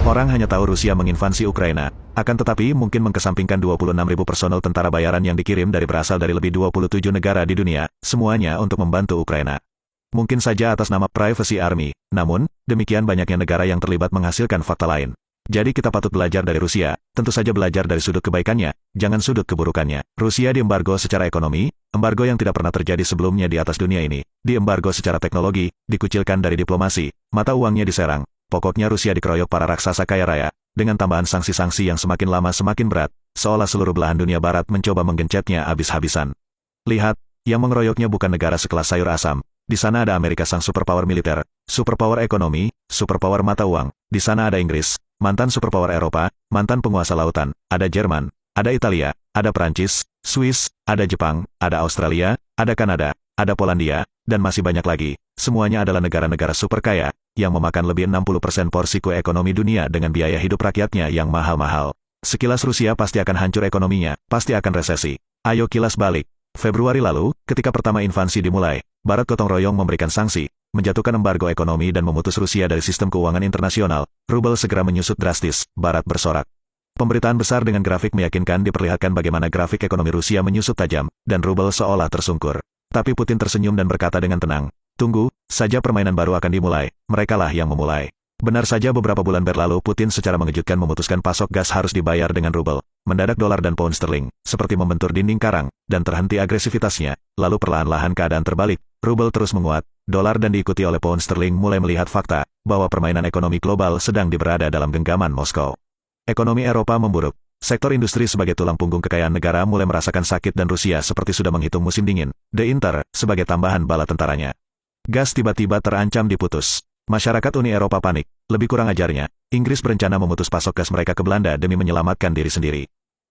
Orang hanya tahu Rusia menginvasi Ukraina, akan tetapi mungkin mengkesampingkan 26.000 personel tentara bayaran yang dikirim berasal dari lebih 27 negara di dunia, semuanya untuk membantu Ukraina. Mungkin saja atas nama Privacy Army, namun, demikian banyaknya negara yang terlibat menghasilkan fakta lain. Jadi kita patut belajar dari Rusia, tentu saja belajar dari sudut kebaikannya, jangan sudut keburukannya. Rusia diembargo secara ekonomi, embargo yang tidak pernah terjadi sebelumnya di atas dunia ini, diembargo secara teknologi, dikucilkan dari diplomasi, mata uangnya diserang. Pokoknya Rusia dikeroyok para raksasa kaya raya, dengan tambahan sanksi-sanksi yang semakin lama semakin berat, seolah seluruh belahan dunia barat mencoba menggencetnya habis-habisan. Lihat, yang mengeroyoknya bukan negara sekelas sayur asam. Di sana ada Amerika sang superpower militer, superpower ekonomi, superpower mata uang. Di sana ada Inggris, mantan superpower Eropa, mantan penguasa lautan, ada Jerman, ada Italia, ada Prancis, Swiss, ada Jepang, ada Australia, ada Kanada, ada Polandia, dan masih banyak lagi. Semuanya adalah negara-negara super kaya, yang memakan lebih 60% porsiku ekonomi dunia dengan biaya hidup rakyatnya yang mahal-mahal. Sekilas Rusia pasti akan hancur ekonominya, pasti akan resesi. Ayo kilas balik. Februari lalu, ketika pertama invasi dimulai, Barat gotong royong memberikan sanksi, menjatuhkan embargo ekonomi dan memutus Rusia dari sistem keuangan internasional. Rubel segera menyusut drastis, Barat bersorak. Pemberitaan besar dengan grafik meyakinkan diperlihatkan bagaimana grafik ekonomi Rusia menyusut tajam, dan rubel seolah tersungkur. Tapi Putin tersenyum dan berkata dengan tenang, tunggu saja permainan baru akan dimulai, merekalah yang memulai. Benar saja beberapa bulan berlalu Putin secara mengejutkan memutuskan pasok gas harus dibayar dengan rubel. Mendadak dolar dan pound sterling, seperti membentur dinding karang, dan terhenti agresivitasnya, lalu perlahan-lahan keadaan terbalik, rubel terus menguat, dolar dan diikuti oleh pound sterling mulai melihat fakta, bahwa permainan ekonomi global sedang berada dalam genggaman Moskow. Ekonomi Eropa memburuk, sektor industri sebagai tulang punggung kekayaan negara mulai merasakan sakit dan Rusia seperti sudah menghitung musim dingin, The Inter, sebagai tambahan bala tentaranya. Gas tiba-tiba terancam diputus. Masyarakat Uni Eropa panik, lebih kurang ajarnya, Inggris berencana memutus pasok gas mereka ke Belanda demi menyelamatkan diri sendiri.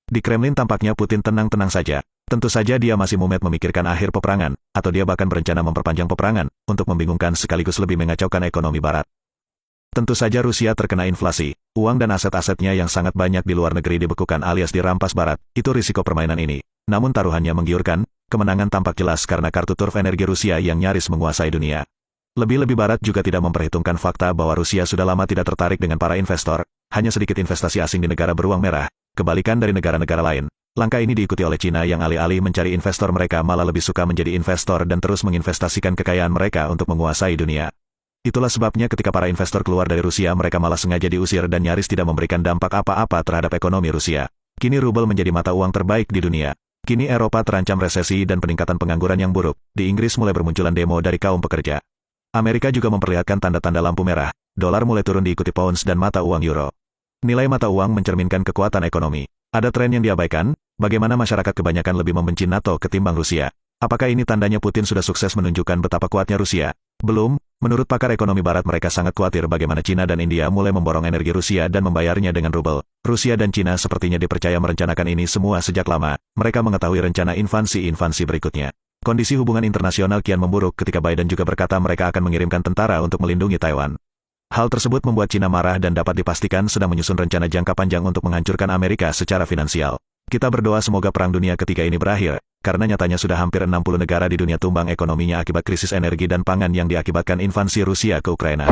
Di Kremlin tampaknya Putin tenang-tenang saja, tentu saja dia masih mumet memikirkan akhir peperangan, atau dia bahkan berencana memperpanjang peperangan, untuk membingungkan sekaligus lebih mengacaukan ekonomi Barat. Tentu saja Rusia terkena inflasi, uang dan aset-asetnya yang sangat banyak di luar negeri dibekukan alias dirampas Barat, itu risiko permainan ini. Namun taruhannya menggiurkan, kemenangan tampak jelas karena kartu turf energi Rusia yang nyaris menguasai dunia. Lebih-lebih Barat juga tidak memperhitungkan fakta bahwa Rusia sudah lama tidak tertarik dengan para investor, hanya sedikit investasi asing di negara beruang merah, kebalikan dari negara-negara lain. Langkah ini diikuti oleh Cina yang alih-alih mencari investor mereka malah lebih suka menjadi investor dan terus menginvestasikan kekayaan mereka untuk menguasai dunia. Itulah sebabnya ketika para investor keluar dari Rusia mereka malah sengaja diusir dan nyaris tidak memberikan dampak apa-apa terhadap ekonomi Rusia. Kini rubel menjadi mata uang terbaik di dunia. Kini Eropa terancam resesi dan peningkatan pengangguran yang buruk. Di Inggris mulai bermunculan demo dari kaum pekerja. Amerika juga memperlihatkan tanda-tanda lampu merah, dolar mulai turun diikuti pounds dan mata uang euro. Nilai mata uang mencerminkan kekuatan ekonomi. Ada tren yang diabaikan, bagaimana masyarakat kebanyakan lebih membenci NATO ketimbang Rusia. Apakah ini tandanya Putin sudah sukses menunjukkan betapa kuatnya Rusia? Belum, menurut pakar ekonomi Barat mereka sangat khawatir bagaimana Cina dan India mulai memborong energi Rusia dan membayarnya dengan rubel. Rusia dan Cina sepertinya dipercaya merencanakan ini semua sejak lama, mereka mengetahui rencana invasi berikutnya. Kondisi hubungan internasional kian memburuk ketika Biden juga berkata mereka akan mengirimkan tentara untuk melindungi Taiwan. Hal tersebut membuat Cina marah dan dapat dipastikan sedang menyusun rencana jangka panjang untuk menghancurkan Amerika secara finansial. Kita berdoa semoga Perang Dunia Ketiga ini berakhir, karena nyatanya sudah hampir 60 negara di dunia tumbang ekonominya akibat krisis energi dan pangan yang diakibatkan invasi Rusia ke Ukraina.